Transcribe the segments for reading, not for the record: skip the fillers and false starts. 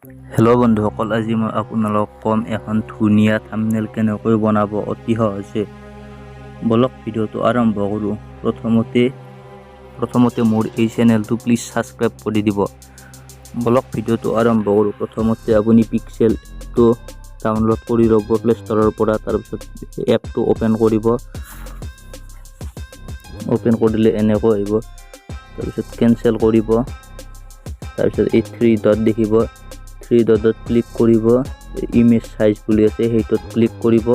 Hello' বন্ধুসকল, আজি মই আপোনালোকক কম এখন ধুনীয়া থাম্বনেইল কেনেকৈ বনাব অতি সহজে। বলক ভিডিঅ'টো আৰম্ভ কৰোঁ। প্ৰথমতে মোৰ এই চেনেলটো প্লিজ ছাবস্ক্ৰাইব কৰি দিব। বলক ভিডিঅ'টো আৰম্ভ কৰোঁ। প্ৰথমতে আপুনি পিক্সেলটো ডাউনলোড কৰি ল'ব প্লে ষ্টৰৰ পৰা। তাৰপিছত এপটো অ'পেন কৰিব। অ'পেন কৰিলে এনেকৈ আহিব। তাৰপিছত কেনচেল কৰিব। তাৰপিছত এই 3 ডট দেখিব, 3 ডটত ক্লিক কৰিব। ইমেজ সাইজ বুলি আছে, সেইটোত ক্লিক কৰিব।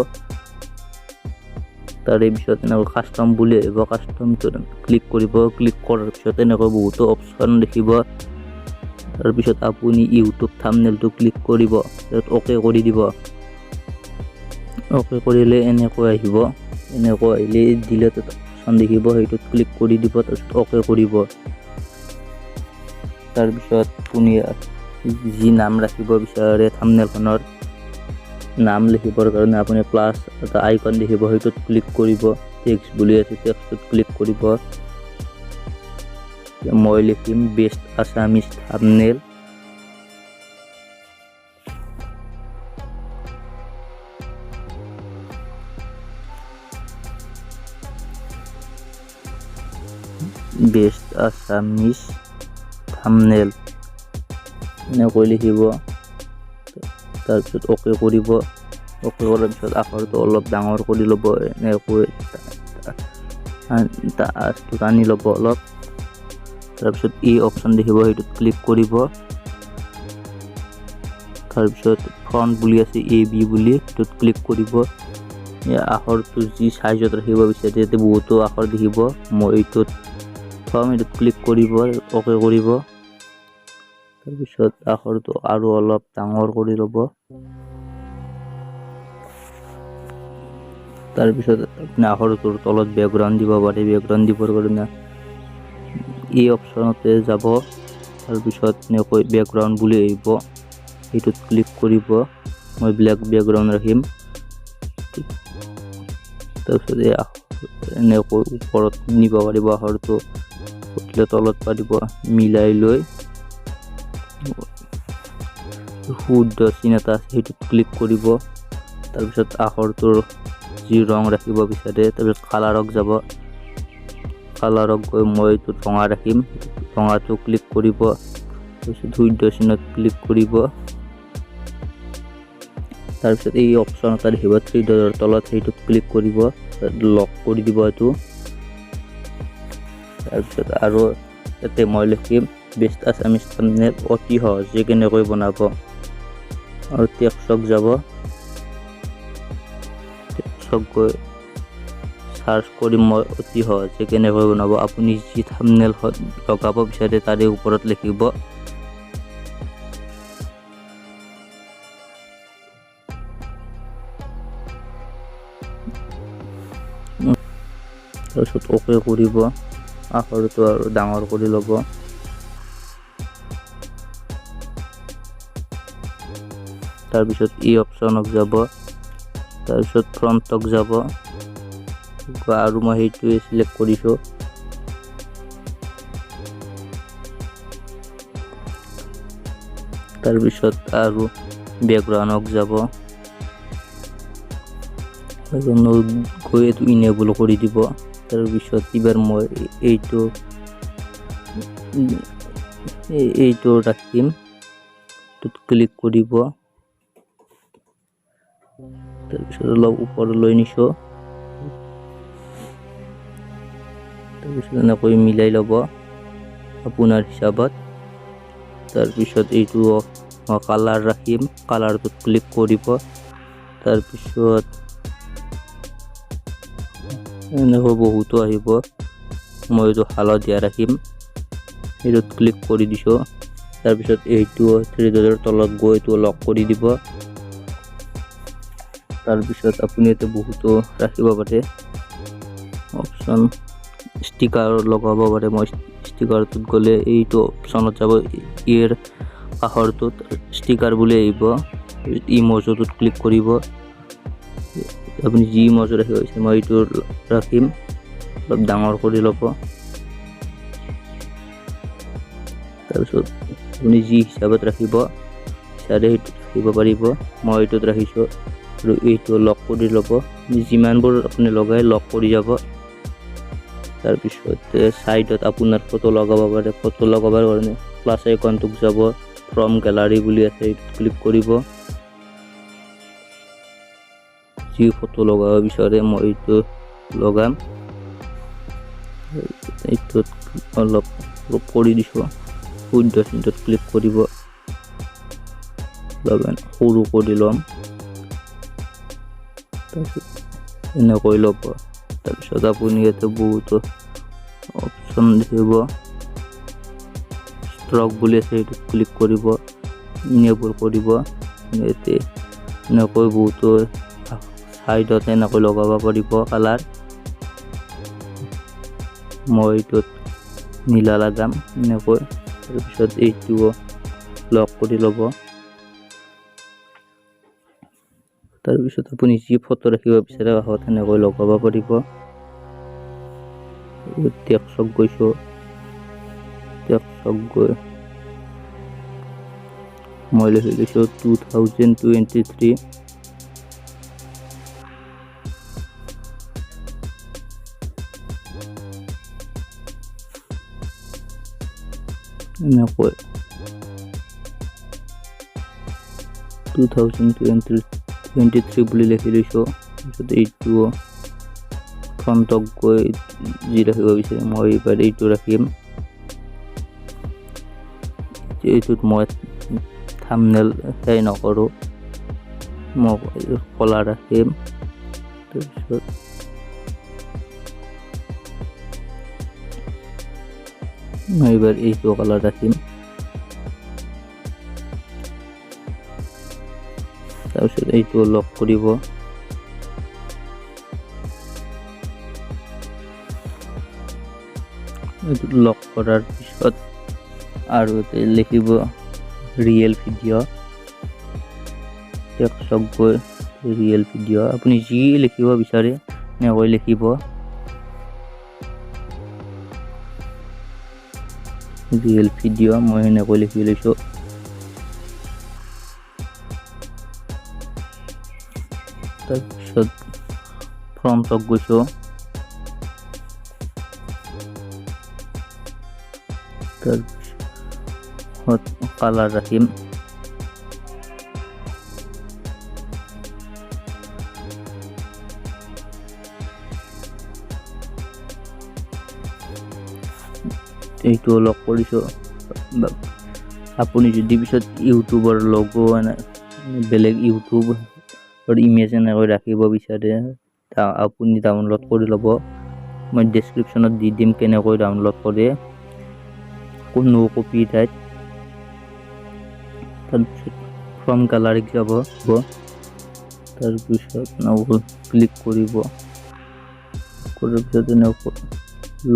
তাৰে পিছত এনেকৈ কাষ্টম বুলি আহিব, কাষ্টমটোত ক্লিক কৰিব। ক্লিক কৰাৰ পিছত এনেকৈ বহুতো অপশ্যন দেখিব। তাৰপিছত আপুনি ইউটিউব থাম্বনেইলটো ক্লিক কৰিব, তাত অ'কে কৰি দিব। অ'কে কৰিলে এনেকৈ আহিব। এনেকৈ আহিলে ডিলিট অপশ্যন দেখিব, সেইটোত ক্লিক কৰি দিব। তাৰপিছত অ'কে কৰিব। তাৰপিছত আপুনি যি নাম ৰাখিব বিচাৰে থাম্বনেইলখনৰ নাম লিখিবৰ কাৰণে আপুনি প্লাছ এটা আইকন দেখিব, সেইটোত ক্লিক কৰিব। টেক্সট বুলি আছে, টেক্সটত ক্লিক কৰিব। মই লিখিম best Assamese thumbnail. Best Assamese thumbnail এনেকৈ লিখিব। তাৰপিছত অ'কে কৰিব। অ'কে কৰাৰ পিছত আখৰটো অলপ ডাঙৰ কৰি ল'ব, এনেকৈ টানি ল'ব অলপ। তাৰপিছত এই অপশ্যন দেখিব, সেইটোত ক্লিক কৰিব। তাৰপিছত ফ্ৰণ্ট বুলি আছে AB বুলি, সেইটোত ক্লিক কৰিব। আখৰটো যি সাইজত ৰাখিব বিচাৰে, ইয়াতে বহুতো আখৰ দেখিব। মই এইটোত থম, এইটোত ক্লিক কৰিব, অ'কে কৰিব। তাৰপিছত আখৰটো আৰু অলপ ডাঙৰ কৰি ল'ব। তাৰপিছত আপুনি আখৰটোৰ তলত বেকগ্ৰাউণ্ড দিব পাৰে। বেকগ্ৰাউণ্ড দিবৰ কাৰণে এই অপশ্যনতে যাব। তাৰপিছত এনেকৈ বেকগ্ৰাউণ্ড বুলি আহিব, সেইটোত ক্লিক কৰিব। মই ব্লেক বেকগ্ৰাউণ্ড ৰাখিম। তাৰপিছত এনেকৈ ওপৰত নিব পাৰিব আখৰটো, উঠিলে তলত পাৰিব, মিলাই লৈ শুদ্ধ চিন এটা আছে, সেইটোত ক্লিক কৰিব। তাৰপিছত আখৰটোৰ যি ৰং ৰাখিব বিচাৰে, তাৰপিছত কালাৰত যাব। কালাৰত গৈ মই এইটোত ৰঙা ৰাখিম, ৰঙাটো ক্লিক কৰিব। তাৰপিছত শুদ্ধ চিনত ক্লিক কৰিব। তাৰপিছত এই অপশ্যন এটা দেখিব 3 ডটৰ তলত, সেইটোত ক্লিক কৰিব, লক কৰি দিব এইটো। তাৰপিছত আৰু ইয়াতে মই লিখিম বেষ্ট আছামিজ থাম্বনেইল অতি সহজে কেনেকৈ বনাব। আৰু টেক্সটত যাব, টেক্সটত গৈ চাৰ্চ কৰি মই অতি সহজে কেনেকৈ বনাব। আপুনি যি থাম্বনেইল লগাব বিচাৰে তাৰে ওপৰত লিখিব। তাৰপিছত অ'কে কৰিব। আখৰটো আৰু ডাঙৰ কৰি ল'ব। তাৰপিছত এই অপশ্যনত যাব। তাৰপিছত ফ্ৰণ্টত যাব, আৰু মই সেইটোৱে চিলেক্ট কৰিছোঁ। তাৰপিছত আৰু বেকগ্ৰাউণ্ডত যাব, গৈ এইটো ইনেবল কৰি দিব। তাৰপিছত এইবাৰ মই এইটো ৰাখিম, এইটোত ক্লিক কৰিব। তাৰপিছত অলপ ওপৰলৈ নিছোঁ। তাৰপিছত এনেকৈ মিলাই ল'ব আপোনাৰ হিচাপত। তাৰপিছত এইটো মই কালাৰ ৰাখিম, কালাৰটোত ক্লিক কৰিব। তাৰপিছত এনেকৈ বহুতো আহিব, মই এইটো হালধীয়া ৰাখিম, এইটোত ক্লিক কৰি দিছোঁ। তাৰপিছত এইটো 3 ডটৰ তলত গৈ এইটো লক কৰি দিব। তাৰপিছত আপুনি ইয়াতে বহুতো ৰাখিব পাৰে অপশ্যন। ষ্টিকাৰ লগাব পাৰে। মই ষ্টিকাৰটোত গ'লে এইটো অপশ্যনত যাব, ইয়াৰ কাষৰটোত ষ্টিকাৰ বুলি আহিব, ইম'জটোত ক্লিক কৰিব। আপুনি যি ইম'জ ৰাখিব বিচাৰে, মই এইটো ৰাখিম, অলপ ডাঙৰ কৰি ল'ব। তাৰপিছত আপুনি যি হিচাপত ৰাখিব বিচাৰে সেইটো ৰাখিব পাৰিব। মই এইটোত ৰাখিছোঁ আৰু এইটো লক কৰি ল'ব। যিমানবোৰ আপুনি লগাই লক কৰি যাব। তাৰপিছত চাইডত আপোনাৰ ফটো লগাব পাৰে। ফটো লগাবৰ কাৰণে প্লাছ আইকনটোত যাব, ফ্ৰম গেলাৰী বুলি আছে, এইটোত ক্লিক কৰিব। যি ফটো লগাব বিচাৰে মই এইটো লগাম। এইটোত অলপ কৰি দিছোঁ। শুদ্ধ চিনটোত ক্লিক কৰিব, সৰু কৰি ল'ম। তাৰপিছত এনেকৈ ল'ব। তাৰপিছত আপুনি ইয়াতে বহুতো অপশ্যন দেখিব। ষ্ট্ৰক বুলি আছে, এইটোত ক্লিক কৰিব, ইনেবল কৰিব। ইয়াতে এনেকৈ বহুতো চাইডত এনেকৈ লগাব পাৰিব কালাৰ। মই এইটোত নীলা লগাম এনেকৈ। তাৰপিছত এইটো লক কৰি ল'ব। তাৰপিছত আপুনি যি ফটো ৰাখিব বিচাৰে কাষত সেনেকৈ লগাব পাৰিব। টেক্সট গৈছোঁ, টেক্সট গৈ মই লিখি লৈছোঁ 2023। এনেকৈ 2023 বুলি লিখি লৈছোঁ। তাৰপিছত এইটো ফ্ৰণ্টক গৈ যি ৰাখিব বিচাৰে মই এইবাৰ এইটো ৰাখিম। এইটোত মই থাম্বনেইল নকৰোঁ, মই কলা ৰাখিম। তাৰপিছত মই এইবাৰ এইটো কালাৰ ৰাখিম। তাৰপিছত এইটো লক কৰিব। এইটো লক কৰাৰ পিছত আৰু লিখিব ৰিয়েল ভিডিঅ'। টেক্সট গৈ ৰিয়েল ভিডিঅ'। আপুনি যি লিখিব বিচাৰে এনেকৈ লিখিব। ৰিয়েল ভিডিঅ' মই সেনেকৈ লিখি লৈছোঁ। তাৰপিছত ফ্ৰণ্টক গৈছোঁ। তাৰপিছত কালাৰ ৰাখিম। এইটো লক কৰিছোঁ। আপুনি যদি পিছত ইউটিউবৰ লগো বেলেগ ইউটিউবৰ ইমেজ এনেকৈ ৰাখিব বিচাৰে আপুনি ডাউনলোড কৰি ল'ব। মই ডেছক্ৰিপশ্যনত দি দিম কেনেকৈ ডাউনলোড কৰে, কোনো কপিৰাইট। তাৰপিছত ফ্ৰম গ্যালাৰীত যাব। তাৰপিছত ক্লিক কৰিব। কৰাৰ পিছত এনেকৈ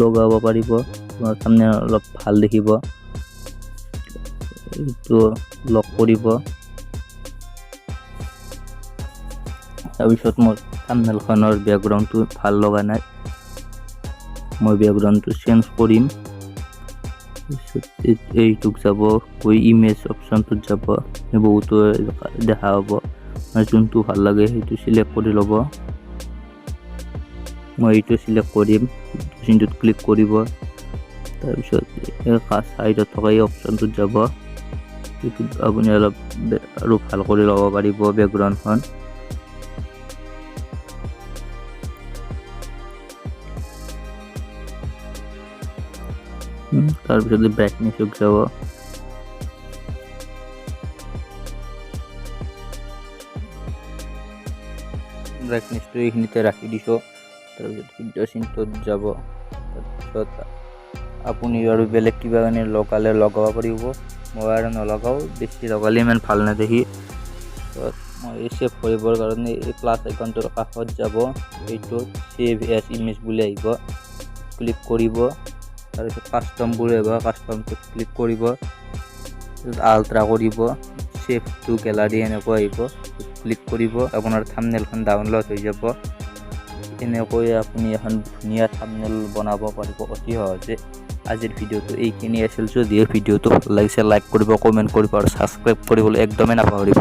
লগাব পাৰিব। তাৰমানে অলপ ভাল দেখিব। এইটো লক কৰিব। তাৰপিছত মোৰ থাম্বনেইলখনৰ বেকগ্ৰাউণ্ডটো ভাল লগা নাই, মই বেকগ্ৰাউণ্ডটো চেঞ্জ কৰিম। এইটোক যাব, গৈ ইমেজ অপশ্যনটোত যাব। বহুতো দেখা পাব। যোনটো ভাল লাগে সেইটো চিলেক্ট কৰি ল'ব। মই এইটো চিলেক্ট কৰিম, চিনটোত ক্লিক কৰিব। তাৰপিছত চাইডত থকা এই অপশ্যনটোত যাব। এইটোত আপুনি অলপ আৰু ভাল কৰি ল'ব পাৰিব বেকগ্ৰাউণ্ডখন। তাৰপিছত ব্ৰাইটনেছত যাব। ব্ৰাইটনেছটো এইখিনিতে ৰাখি দিছোঁ। তাৰপিছত শুদ্ধ চিনটোত যাব। তাৰপিছত আপুনি আৰু বেলেগ কিবা কাৰণে লগালে লগাব পাৰিব। মই আৰু নলগাওঁ, বেছি লগালে ইমান ভাল নেদেখি। মই ছেভ কৰিবৰ কাৰণে এই প্লাছ আইকনটোৰ কাষত যাব। এইটোত ছেভ এজ ইমেজ বুলি আহিব, ক্লিক কৰিব। তাৰপিছত কাষ্টম বুলি আহিব, কাষ্টমটোত ক্লিক কৰিব। আল্ট্ৰা কৰিব, ছেভ টু গেলাৰী এনেকৈ আহিব, ক্লিক কৰিব। আপোনাৰ থাম্বনেইলখন ডাউনলোড হৈ যাব। এনেকৈ আপুনি এখন ধুনীয়া থাম্বনেইল বনাব পাৰিব অতি সহজে। আজিৰ ভিডিঅ'টো এইখিনি আছিল। যদিও ভিডিঅ'টো ভাল লাগিছে লাইক কৰিব, কমেণ্ট কৰিব আৰু ছাবস্ক্ৰাইব কৰিবলৈ একদমেই নাপাহৰিব।